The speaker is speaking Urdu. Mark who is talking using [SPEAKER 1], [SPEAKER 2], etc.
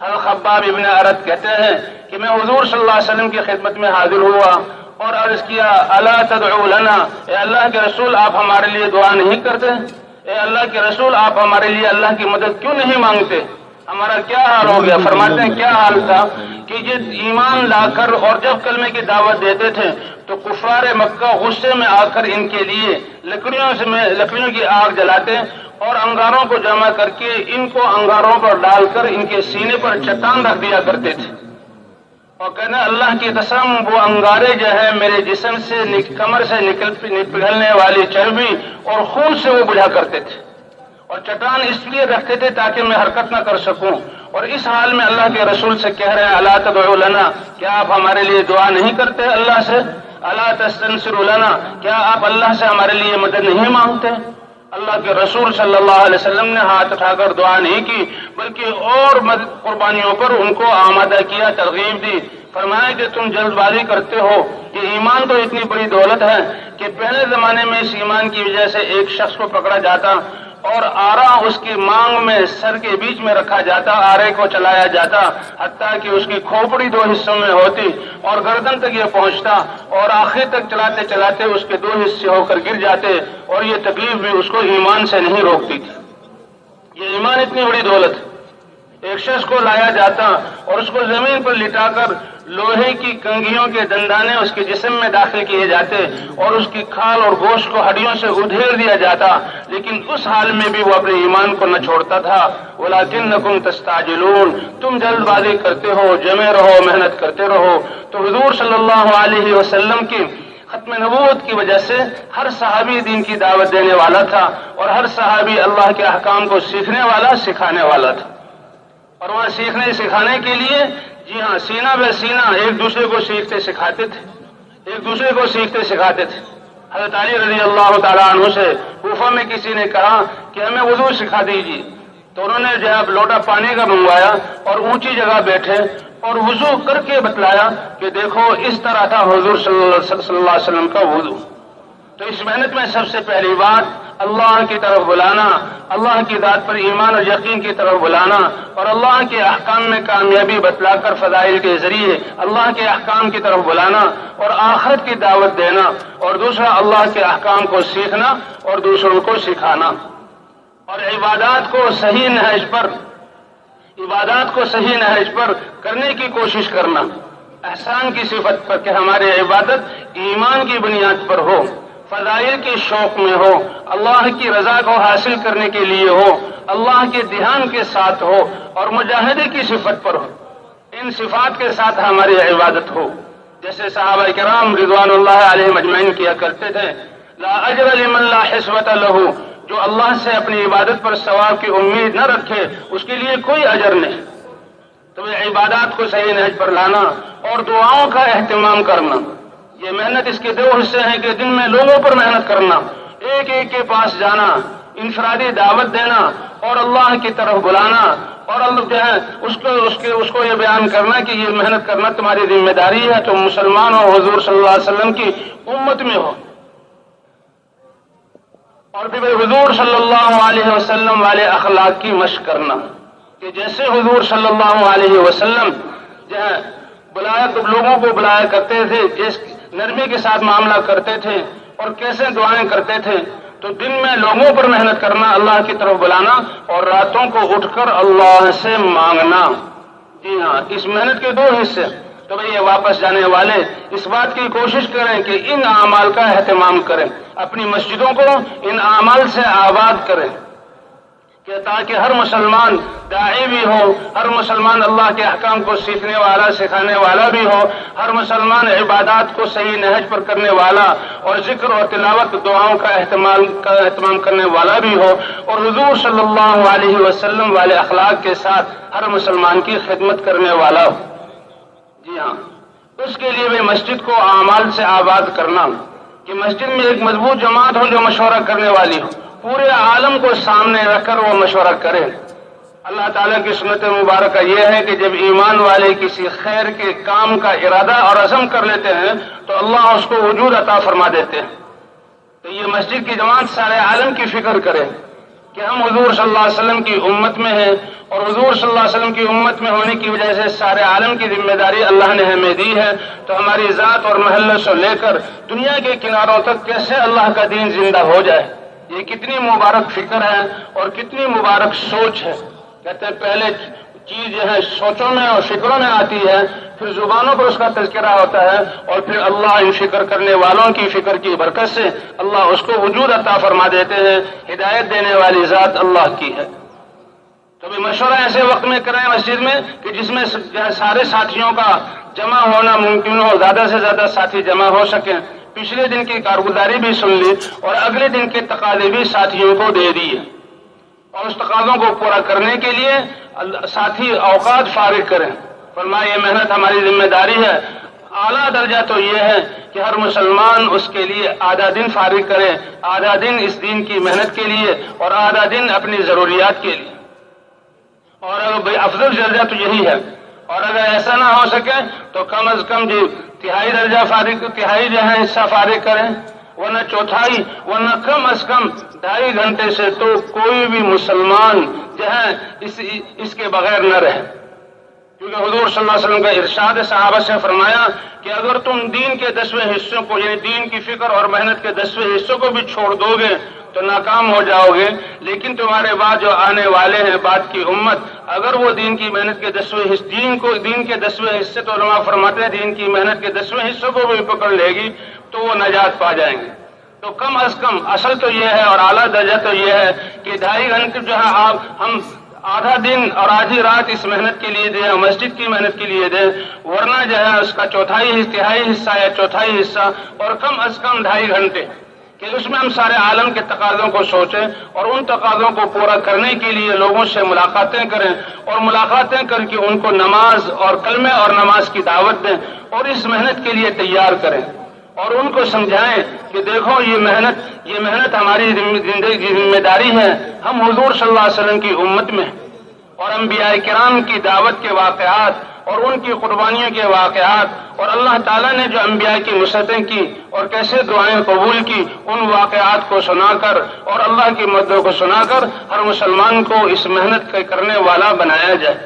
[SPEAKER 1] حضرت خباب ابن ارد کہتے ہیں کہ میں حضور صلی اللہ علیہ وسلم کی خدمت میں حاضر ہوا اور عرض کیا الا تدعو لنا، اے اللہ کے رسول آپ ہمارے لیے دعا نہیں کرتے؟ اے اللہ کے رسول آپ ہمارے لیے اللہ کی مدد کیوں نہیں مانگتے؟ ہمارا کیا حال ہو گیا؟ فرماتے ہیں کیا حال تھا کہ یہ ایمان لا کر اور جب کلمے کی دعوت دیتے تھے تو کفار مکہ غصے میں آ کر ان کے لیے لکڑیوں کی آگ جلاتے اور انگاروں کو جمع کر کے ان کو انگاروں پر ڈال کر ان کے سینے پر چٹان رکھ دیا کرتے تھے اور کہنا اللہ کی قسم وہ انگارے جو ہے میرے جسم سے کمر سے نکلنے والی چربی اور خون سے وہ بجھا کرتے تھے اور چٹان اس لیے رکھتے تھے تاکہ میں حرکت نہ کر سکوں، اور اس حال میں اللہ کے رسول سے کہہ رہے ہیں الا تدعو لنا، کیا آپ ہمارے لیے دعا نہیں کرتے اللہ سے؟ الا تستنصر لنا، کیا آپ اللہ سے ہمارے لیے مدد نہیں مانگتے؟ اللہ کے رسول صلی اللہ علیہ وسلم نے ہاتھ اٹھا کر دعا نہیں کی بلکہ اور قربانیوں پر ان کو آمادہ کیا، ترغیب دی، فرمایا کہ تم جلد بازی کرتے ہو، یہ ایمان تو اتنی بڑی دولت ہے کہ پہلے زمانے میں اس ایمان کی وجہ سے ایک شخص کو پکڑا جاتا اور آرا اس کی مانگ میں سر کے بیچ میں رکھا جاتا، آرے کو چلایا جاتا حتیٰ کہ اس کی کھوپڑی دو حصوں میں ہوتی اور گردن تک یہ پہنچتا اور آخر تک چلاتے چلاتے اس کے دو حصے ہو کر گر جاتے اور یہ تکلیف بھی اس کو ایمان سے نہیں روکتی تھی۔ یہ ایمان اتنی بڑی دولت، ایک شخص کو لایا جاتا اور اس کو زمین پر لٹا کر لوہے کی کنگھیوں کے دندانے اس کے جسم میں داخل کیے جاتے اور اس کی کھال اور گوشت کو ہڈیوں سے ادھیڑ دیا جاتا، لیکن اس حال میں بھی وہ اپنے ایمان کو نہ چھوڑتا تھا۔ وَلَكِنَّكُمْ تَسْتَعْجِلُونَ، تم جلد بازی کرتے ہو، جمے رہو، محنت کرتے رہو۔ تو حضور صلی اللہ علیہ وسلم کی ختم نبوت کی وجہ سے ہر صحابی دین کی دعوت دینے والا تھا اور ہر صحابی اللہ کے احکام کو سیکھنے والا، سکھانے والا تھا، اور وہاں سیکھنے سکھانے کے لیے جی ہاں سینہ بے سینہ ایک دوسرے کو سیکھتے سکھاتے تھے، ایک دوسرے کو سیکھتے سکھاتے تھے۔ حضرت علی رضی اللہ تعالیٰ عنہ سے کوفہ میں کسی نے کہا کہ ہمیں وضو سکھا دیجیے، تو انہوں نے جب لوٹا پانی کا منگوایا اور اونچی جگہ بیٹھے اور وضو کر کے بتلایا کہ دیکھو اس طرح تھا حضور صلی اللہ علیہ وسلم کا وضو۔ تو اس محنت میں سب سے پہلی بات اللہ کی طرف بلانا، اللہ کی ذات پر ایمان اور یقین کی طرف بلانا اور اللہ کے احکام میں کامیابی بتلا کر فضائل کے ذریعے اللہ کے احکام کی طرف بلانا اور آخرت کی دعوت دینا، اور دوسرا اللہ کے احکام کو سیکھنا اور دوسروں کو سکھانا، اور عبادات کو صحیح نہج پر کرنے کی کوشش کرنا، احسان کی صفت پر کہ ہماری عبادت ایمان کی بنیاد پر ہو، فضائل کے شوق میں ہو، اللہ کی رضا کو حاصل کرنے کے لیے ہو، اللہ کے دھیان کے ساتھ ہو اور مجاہدے کی صفت پر ہو۔ ان صفات کے ساتھ ہماری عبادت ہو، جیسے صحابہ کرام رضوان اللہ علیہم اجمعین کیا کرتے تھے، لا اجر لمن لا حسبۃ لہ، جو اللہ سے اپنی عبادت پر ثواب کی امید نہ رکھے اس کے لیے کوئی اجر نہیں۔ تو عبادات کو صحیح نہج پر لانا اور دعاؤں کا اہتمام کرنا، یہ محنت اس کے دو حصے ہیں کہ دن میں لوگوں پر محنت کرنا، ایک ایک کے پاس جانا، انفرادی دعوت دینا اور اللہ کی طرف بلانا، اور اللہ جو ہے اس کو یہ بیان کرنا کہ یہ محنت کرنا تمہاری ذمہ داری ہے، تم مسلمان ہو، حضور صلی اللہ علیہ وسلم کی امت میں ہو، اور پھر حضور صلی اللہ علیہ وسلم والے اخلاق کی مشق کرنا کہ جیسے حضور صلی اللہ علیہ وسلم جو ہے لوگوں کو بلایا کرتے تھے، جس نرمی کے ساتھ معاملہ کرتے تھے اور کیسے دعائیں کرتے تھے، تو دن میں لوگوں پر محنت کرنا، اللہ کی طرف بلانا، اور راتوں کو اٹھ کر اللہ سے مانگنا۔ جی ہاں، اس محنت کے دو حصے۔ تو بھئی یہ واپس جانے والے اس بات کی کوشش کریں کہ ان اعمال کا اہتمام کریں، اپنی مسجدوں کو ان اعمال سے آباد کریں، کہ تاکہ ہر مسلمان داعی بھی ہو، ہر مسلمان اللہ کے احکام کو سیکھنے والا، سکھانے والا بھی ہو، ہر مسلمان عبادات کو صحیح نہج پر کرنے والا اور ذکر اور تلاوت دعاؤں کا اہتمام کرنے والا بھی ہو، اور حضور صلی اللہ علیہ وسلم والے اخلاق کے ساتھ ہر مسلمان کی خدمت کرنے والا ہو۔ جی ہاں، اس کے لیے بھی مسجد کو اعمال سے آباد کرنا، کہ مسجد میں ایک مضبوط جماعت ہو جو مشورہ کرنے والی ہو، پورے عالم کو سامنے رکھ کر وہ مشورہ کرے۔ اللہ تعالیٰ کی سنت مبارکہ یہ ہے کہ جب ایمان والے کسی خیر کے کام کا ارادہ اور عزم کر لیتے ہیں تو اللہ اس کو وجود عطا فرما دیتے ہیں۔ تو یہ مسجد کی جماعت سارے عالم کی فکر کرے، کہ ہم حضور صلی اللہ علیہ وسلم کی امت میں ہیں، اور حضور صلی اللہ علیہ وسلم کی امت میں ہونے کی وجہ سے سارے عالم کی ذمہ داری اللہ نے ہمیں دی ہے، تو ہماری ذات اور محلے سے لے کر دنیا کے کناروں تک کیسے اللہ کا دین زندہ ہو جائے، یہ کتنی مبارک فکر ہے اور کتنی مبارک سوچ ہے۔ کہتے ہیں پہلے چیز جو ہے سوچوں میں اور فکروں میں آتی ہے، پھر زبانوں پر اس کا تذکرہ ہوتا ہے، اور پھر اللہ ان فکر کرنے والوں کی فکر کی برکت سے اللہ اس کو وجود عطا فرما دیتے ہیں۔ ہدایت دینے والی ذات اللہ کی ہے۔ تو بھی مشورہ ایسے وقت میں کریں مسجد میں کہ جس میں سارے ساتھیوں کا جمع ہونا ممکن ہو، زیادہ سے زیادہ ساتھی جمع ہو سکیں۔ پچھلے دن کی کارگزاری بھی سن لی اور اگلے دن کے تقاضے بھی ساتھیوں کو دے دیے، اور اس تقاضوں کو پورا کرنے کے لیے ساتھی اوقات فارغ کریں۔ فرمایا یہ محنت ہماری ذمہ داری ہے۔ اعلیٰ درجہ تو یہ ہے کہ ہر مسلمان اس کے لیے آدھا دن فارغ کرے، آدھا دن اس دین کی محنت کے لیے اور آدھا دن اپنی ضروریات کے لیے، اور اگر افضل درجہ تو یہی ہے۔ اور اگر ایسا نہ ہو سکے تو کم از کم تہائی درجہ فارغ، تہائی جو ہے حصہ فارغ کریں، ورنہ چوتھائی، ورنہ کم از کم 2.5 گھنٹے سے تو کوئی بھی مسلمان جو ہے اس کے بغیر نہ رہے، کیونکہ حضور صلی اللہ علیہ وسلم کا ارشاد صحابہ سے فرمایا کہ اگر تم دین کے 10ویں حصوں کو، یعنی دین کی فکر اور محنت کے 10ویں حصوں کو بھی چھوڑ دو گے تو ناکام ہو جاؤ گے، لیکن تمہارے بعد جو آنے والے ہیں بعد کی امت، اگر وہ دین کی محنت کے 10ویں حصے، دین کے 10ویں حصے تو علماء فرماتے ہیں دین کی محنت کے 10ویں حصوں کو بھی پکڑ لے گی تو وہ نجات پا جائیں گے۔ تو کم از کم اصل تو یہ ہے اور اعلیٰ درجہ تو یہ ہے کہ 2.5 گھنٹے جو ہے ہم آدھا دن اور آدھی رات اس محنت کے لیے دیں، مسجد کی محنت کے لیے دیں، ورنہ جو ہے اس کا تہائی حصہ یا چوتھائی حصہ، اور کم از کم 2.5 گھنٹے کہ اس میں ہم سارے عالم کے تقاضوں کو سوچیں اور ان تقاضوں کو پورا کرنے کے لیے لوگوں سے ملاقاتیں کریں، اور ملاقاتیں کر کے ان کو نماز اور کلمے اور نماز کی دعوت دیں اور اس محنت کے لیے تیار کریں، اور ان کو سمجھائیں کہ دیکھو یہ محنت ہماری زندگی کی ذمہ داری ہے۔ ہم حضور صلی اللہ علیہ وسلم کی امت میں اور انبیاء کرام کی دعوت کے واقعات اور ان کی قربانیوں کے واقعات، اور اللہ تعالیٰ نے جو انبیاء کی نصرتیں کی اور کیسے دعائیں قبول کی، ان واقعات کو سنا کر اور اللہ کی مددوں کو سنا کر ہر مسلمان کو اس محنت کے کرنے والا بنایا جائے۔